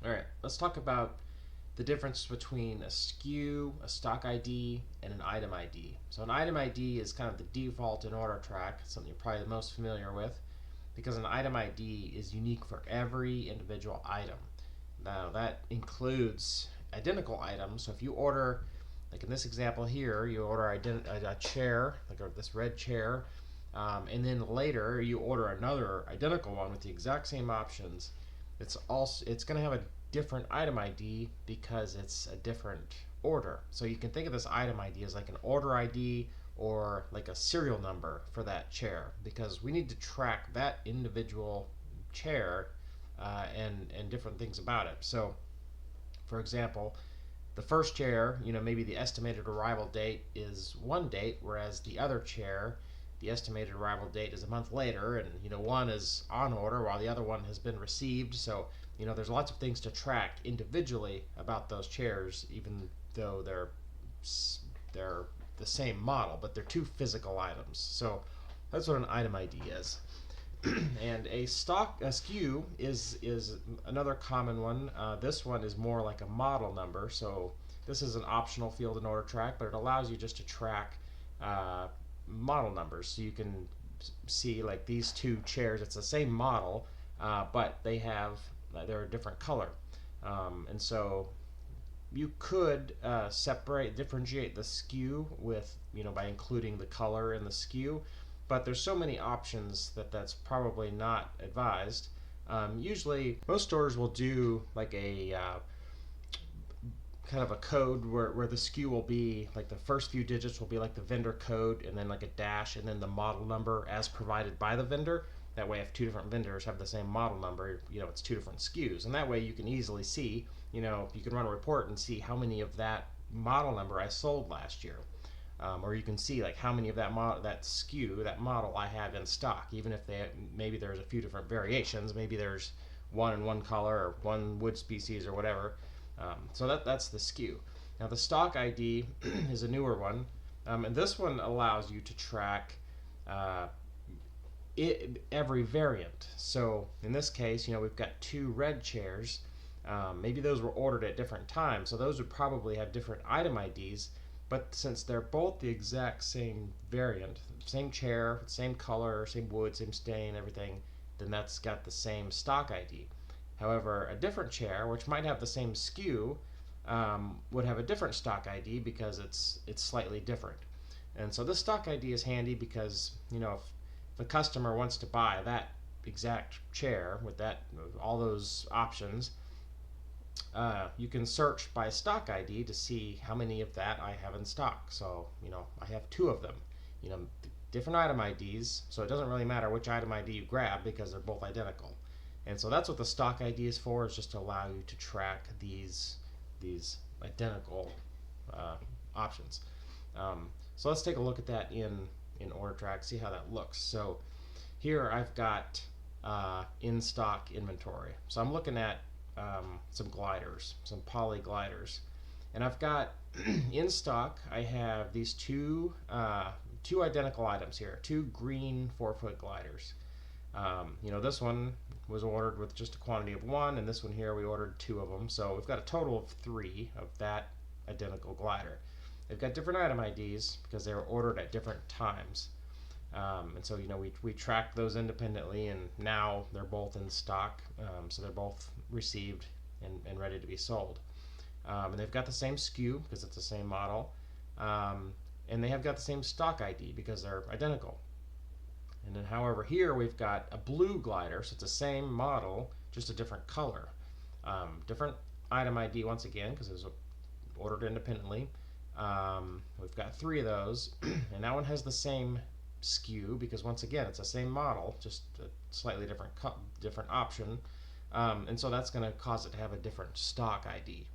Alright, let's talk about the difference between a SKU, a stock ID, and an item ID. So an item ID is kind of the default in OrderTrac, something you're probably the most familiar with, because an item ID is unique for every individual item. Now that includes identical items, so if you order, like in this example here, you order a chair, like this red chair, and then later you order another identical one with the exact same options, it's going to have a different item ID because it's a different order. So you can think of this item ID as like an order ID or like a serial number for that chair, because we need to track that individual chair and different things about it. So for example, the first chair, maybe the estimated arrival date is one date, whereas the other chair, the estimated arrival date is a month later, and one is on order while the other one has been received. So there's lots of things to track individually about those chairs, even though they're the same model, but they're two physical items. So that's what an item ID is. And a SKU is another common one. This one is more like a model number. So this is an optional field in OrderTrac, but it allows you just to track model numbers. So you can see like these two chairs. It's the same model, but they're a different color, and so you could differentiate the SKU with by including the color in the SKU, but there's so many options that's probably not advised. Usually most stores will do like a kind of a code where the SKU will be like the first few digits will be like the vendor code, and then like a dash, and then the model number as provided by the vendor. That way if two different vendors have the same model number, it's two different SKUs, and that way you can easily see, you can run a report and see how many of that model number I sold last year. Or you can see like how many of that SKU, that model I have in stock, even if maybe there's a few different variations. Maybe there's one in one color or one wood species or whatever. So that's the SKU. Now the stock ID is a newer one, and this one allows you to track every variant. So in this case, we've got two red chairs. Maybe those were ordered at different times, so those would probably have different item IDs. But since they're both the exact same variant, same chair, same color, same wood, same stain, everything, then that's got the same stock ID. However, a different chair, which might have the same SKU, would have a different stock ID because it's slightly different. And so this stock ID is handy because if the customer wants to buy that exact chair with all those options, you can search by stock ID to see how many of that I have in stock. So I have two of them, different item IDs, so it doesn't really matter which item ID you grab because they're both identical. And so that's what the stock ID is for, is just to allow you to track these identical options. So let's take a look at that in OrderTrac, see how that looks. So here I've got in stock inventory. So I'm looking at some gliders, some poly gliders, and I've got in stock, I have these two identical items here, two green 4-foot gliders. This one was ordered with just a quantity of one, and this one here we ordered two of them, so we've got a total of three of that identical glider. They've got different item IDs because they were ordered at different times, and so we tracked those independently, and now they're both in stock, so they're both received and ready to be sold. And they've got the same SKU because it's the same model, and they have got the same stock ID because they're identical. And then however here we've got a blue glider, so it's the same model, just a different color. Different item ID once again because it was ordered independently. We've got three of those, and that one has the same SKU because once again it's the same model, just a slightly different option, and so that's going to cause it to have a different stock ID.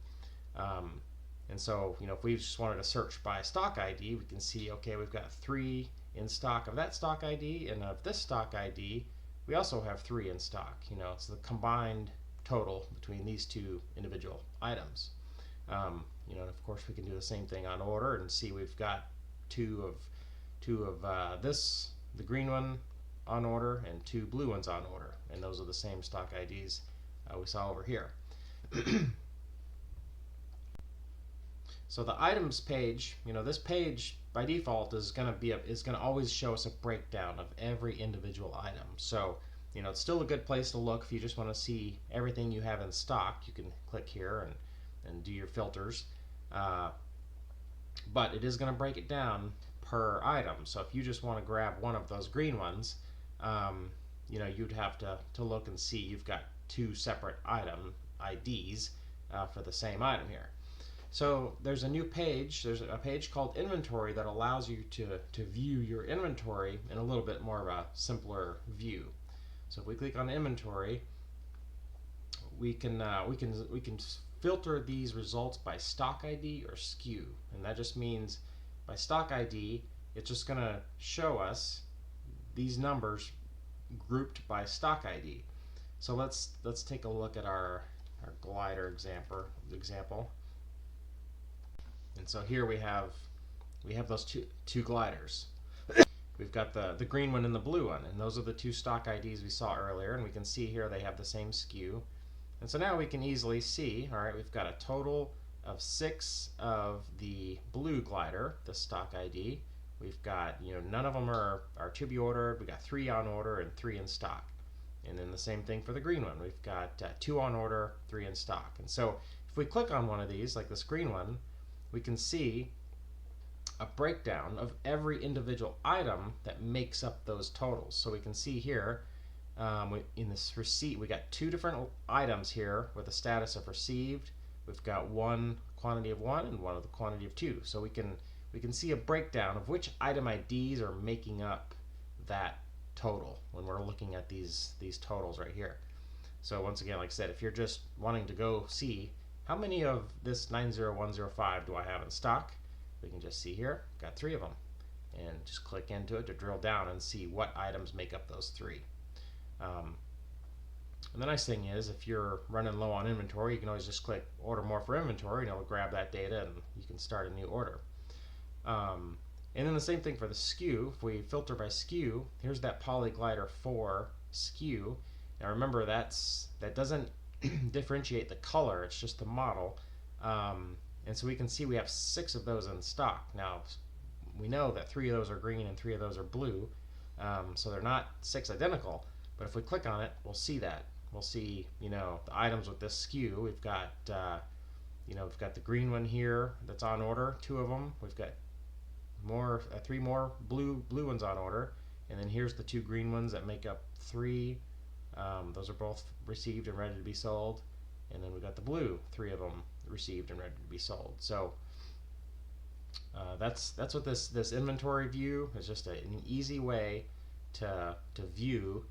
And so if we just wanted to search by stock ID, we can see, okay, we've got three in stock of that stock ID, and of this stock ID we also have three in stock. It's the combined total between these two individual items. And of course we can do the same thing on order and see we've got two of the green one on order and two blue ones on order, and those are the same stock IDs we saw over here. So the items page, this page by default is going to always show us a breakdown of every individual item. So it's still a good place to look if you just want to see everything you have in stock. You can click here and do your filters, but it is going to break it down per item. So if you just want to grab one of those green ones, you'd have to look and see you've got two separate item IDs for the same item here. So there's a new page. There's a page called Inventory that allows you to view your inventory in a little bit more of a simpler view. So if we click on Inventory, we can filter these results by stock ID or SKU, and that just means by stock ID, it's just going to show us these numbers grouped by stock ID. So let's take a look at our glider example. And so here we have those two gliders. We've got the green one and the blue one, and those are the two stock IDs we saw earlier, and we can see here they have the same SKU. And so now we can easily see, all right, we've got a total of 6 of the blue glider, the stock ID. We've got, none of them are to be ordered. We've got 3 on order and 3 in stock. And then the same thing for the green one. We've got 2 on order, 3 in stock. And so if we click on one of these, like this green one, we can see a breakdown of every individual item that makes up those totals. So we can see here in this receipt, we got 2 different items here with a status of received. We've got one quantity of 1 and one of the quantity of 2. So we can see a breakdown of which item IDs are making up that total when we're looking at these totals right here. So once again, like I said, if you're just wanting to go see how many of this 90105 do I have in stock, we can just see here, got 3 of them, and just click into it to drill down and see what items make up those 3. And the nice thing is, if you're running low on inventory, you can always just click order more for inventory, and it'll grab that data and you can start a new order. And then the same thing for the SKU. If we filter by SKU, here's that Polyglider 4 SKU. Now remember, that doesn't differentiate the color, it's just the model. And so we can see we have 6 of those in stock. Now we know that 3 of those are green and 3 of those are blue, so they're not 6 identical, but if we click on it, we'll see that. We'll see, the items with this SKU. We've got we've got the green one here that's on order, 2 of them. We've got 3 more blue ones on order, and then here's the 2 green ones that make up 3. Those are both received and ready to be sold. And then we've got the blue, 3 of them received and ready to be sold. So that's what this inventory view is, just an easy way to view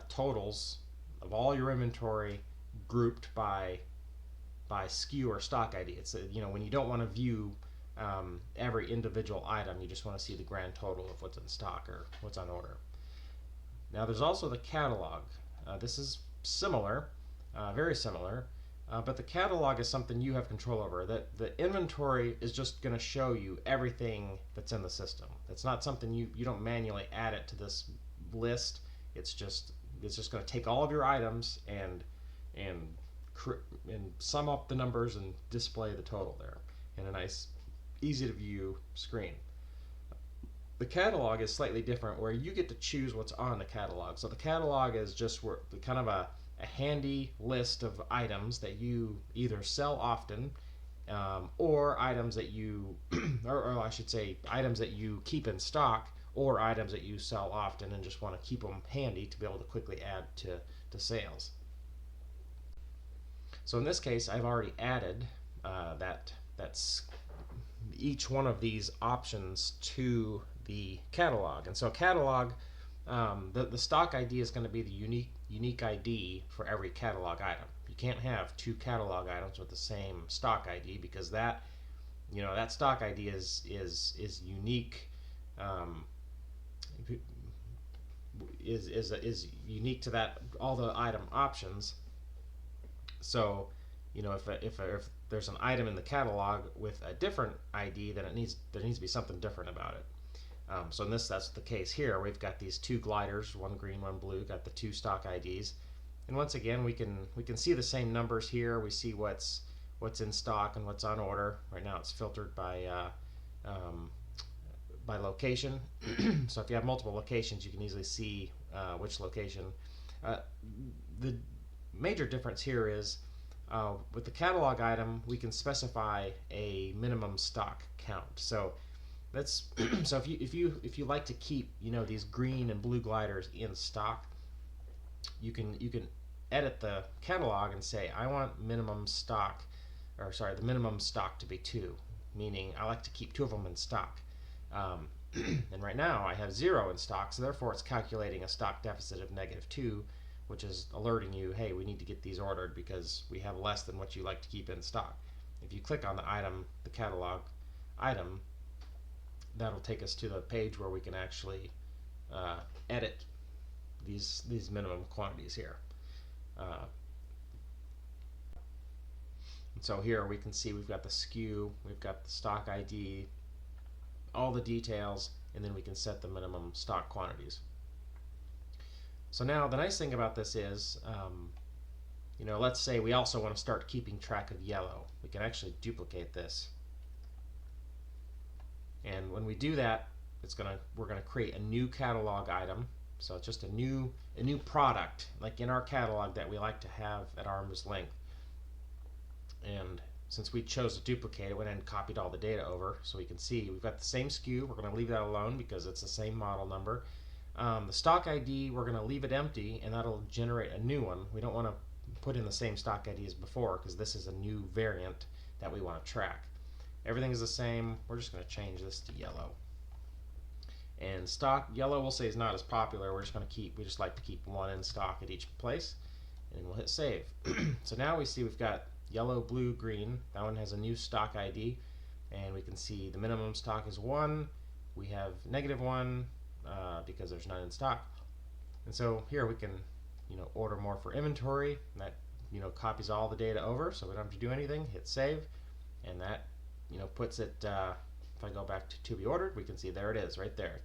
totals of all your inventory grouped by SKU or stock ID. It's when you don't want to view every individual item, you just want to see the grand total of what's in stock or what's on order. Now there's also the catalog. This is similar, very similar, but the catalog is something you have control over. The inventory is just going to show you everything that's in the system. It's not something you don't manually add it to this list. It's just going to take all of your items and sum up the numbers and display the total there in a nice, easy to view screen. The catalog is slightly different, where you get to choose what's on the catalog. So the catalog is just kind of a handy list of items that you either sell often, or items that you, or I should say, items that you keep in stock, or items that you sell often and just want to keep them handy to be able to quickly add to sales. So in this case, I've already added that's each one of these options to the catalog. And so catalog, the stock ID is going to be the unique ID for every catalog item. You can't have 2 catalog items with the same stock ID, because that stock ID is unique, is unique to that all the item options. So if there's an item in the catalog with a different ID, then there needs to be something different about it. So that's the case here. We've got these 2 gliders, one green, one blue, got the 2 stock IDs. And once again, we can see the same numbers here. We see what's in stock and what's on order. Right now it's filtered by location. So if you have multiple locations, you can easily see which location. The major difference here is with the catalog item, we can specify a minimum stock count. So that's so if you like to keep these green and blue gliders in stock, you can edit the catalog and say I want minimum stock, or sorry, the minimum stock to be 2, meaning I like to keep 2 of them in stock. And right now I have 0 in stock, so therefore it's calculating a stock deficit of -2, which is alerting you, hey, we need to get these ordered because we have less than what you like to keep in stock. If you click on the item, the catalog item, that'll take us to the page where we can actually edit these minimum quantities here. And so here we can see we've got the SKU, we've got the stock ID, all the details, and then we can set the minimum stock quantities. So now the nice thing about this is, let's say we also want to start keeping track of yellow. We can actually duplicate this. And when we do that, we're going to create a new catalog item. So it's just a new product, like in our catalog, that we like to have at arm's length. And since we chose to duplicate it, went ahead and copied all the data over, so we can see we've got the same SKU. We're going to leave that alone because it's the same model number. The stock ID, we're going to leave it empty, and that'll generate a new one. We don't want to put in the same stock ID as before because this is a new variant that we want to track. Everything is the same. We're just going to change this to yellow. And stock yellow, we'll say, is not as popular. We just like to keep 1 in stock at each place, and we'll hit save. So now we see we've got yellow, blue, green. That one has a new stock ID, and we can see the minimum stock is 1. We have -1 because there's none in stock. And so here we can order more for inventory, and that copies all the data over, so we don't have to do anything. Hit save, and that puts it, if I go back to be ordered, we can see there it is right there,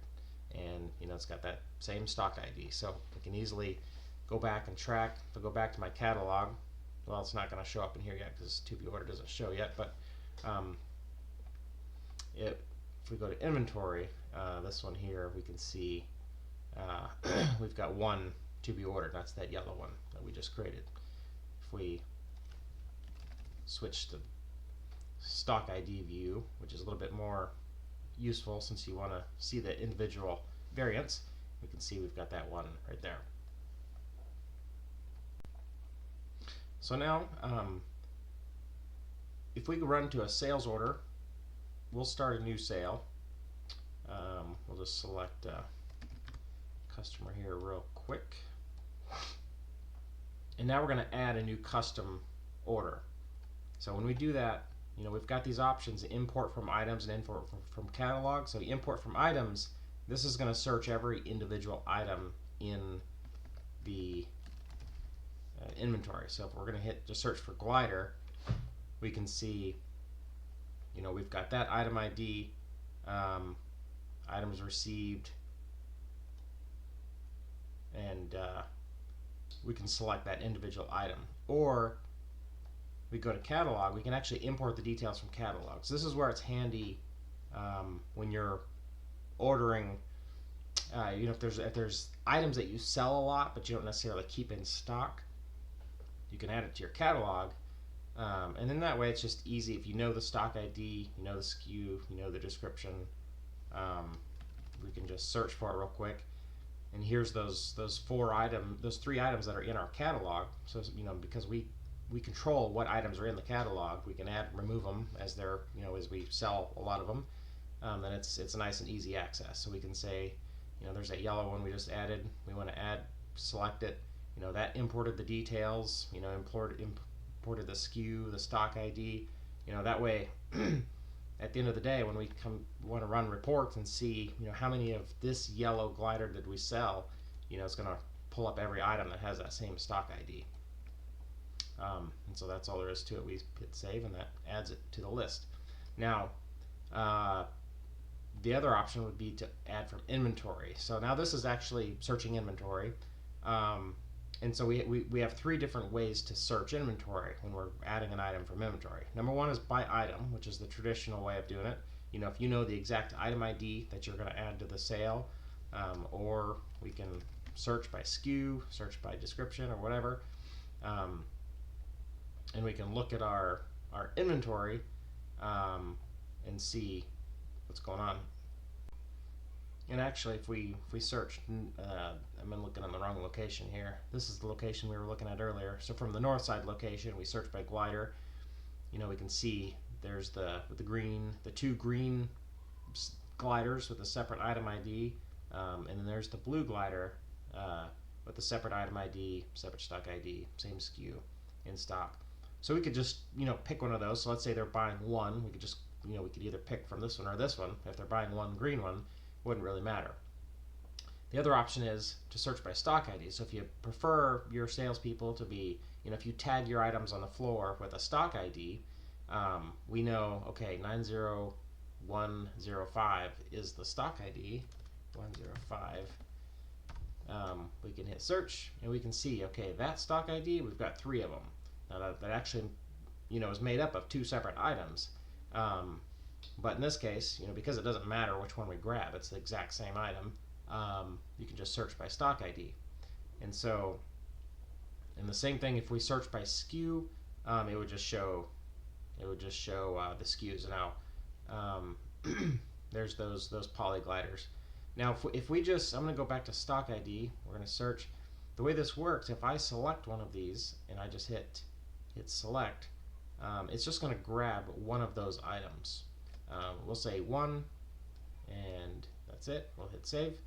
and it's got that same stock ID. So we can easily go back and track. If I go back to my catalog, well, it's not going to show up in here yet because to be ordered doesn't show yet, but if we go to inventory, this one here, we can see we've got 1 to be ordered. That's that yellow one that we just created. If we switch to stock ID view, which is a little bit more useful since you want to see the individual variants, we can see we've got that one right there. So now, if we run to a sales order, we'll start a new sale. We'll just select customer here real quick. And now we're going to add a new custom order. So when we do that, we've got these options: import from items and import from catalog. So import from items, this is going to search every individual item in the inventory. So if we're going to hit just search for glider, we can see we've got that item ID, items received, and we can select that individual item. Or we go to catalog, we can actually import the details from catalog. So this is where it's handy when you're ordering. If there's items that you sell a lot but you don't necessarily keep in stock, you can add it to your catalog, and then that way it's just easy. If you know the stock ID, you know the SKU, you know the description, we can just search for it real quick. And here's those 3 items that are in our catalog. So because we control what items are in the catalog, we can add and remove them as they're as we sell a lot of them. Then it's nice and easy access. So we can say, there's that yellow one we just added. We want to add, select it. That imported the details. Imported the SKU, the stock ID. That way, at the end of the day, when we want to run reports and see, how many of this yellow glider did we sell, it's going to pull up every item that has that same stock ID. And so that's all there is to it. We hit save, and that adds it to the list. Now, the other option would be to add from inventory. So now this is actually searching inventory. And so we have three different ways to search inventory when we're adding an item from inventory. Number one is by item, which is the traditional way of doing it. If you know the exact item ID that you're going to add to the sale, or we can search by SKU, search by description, or whatever, and we can look at our inventory and see what's going on. And actually, if we search, I've been looking on the wrong location here. This is the location we were looking at earlier. So from the north side location, we search by glider. We can see there's the two green gliders with a separate item ID, and then there's the blue glider with a separate item ID, separate stock ID, same SKU in stock. So we could just pick one of those. So let's say they're buying one, we could just we could either pick from this one or this one. If they're buying one green one, wouldn't really matter. The other option is to search by stock ID. So if you prefer your salespeople to be, if you tag your items on the floor with a stock ID, we know, okay, 90105 is the stock ID, 105. We can hit search and we can see, okay, that stock ID, we've got three of them. Now that actually, is made up of two separate items. But in this case, because it doesn't matter which one we grab, it's the exact same item, you can just search by stock ID. And so, and the same thing if we search by SKU, it would just show the SKUs. Now, there's those poly gliders. Now, if we just, I'm going to go back to stock ID. We're going to search. The way this works, if I select one of these and I just hit select, it's just going to grab one of those items. We'll say one, and that's it. We'll hit save.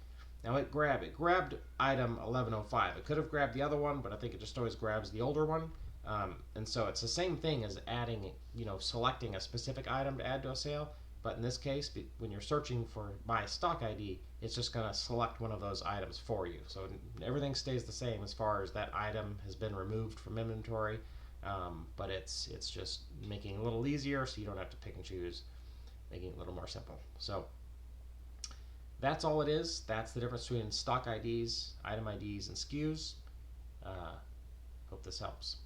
Now it grabbed item 1105. It could have grabbed the other one, but I think it just always grabs the older one. And so it's the same thing as adding, selecting a specific item to add to a sale. But in this case, when you're searching for by stock ID, it's just going to select one of those items for you. So everything stays the same as far as that item has been removed from inventory, but it's just making it a little easier so you don't have to pick and choose, making it a little more simple. So that's all it is. That's the difference between stock IDs, item IDs, and SKUs. Hope this helps.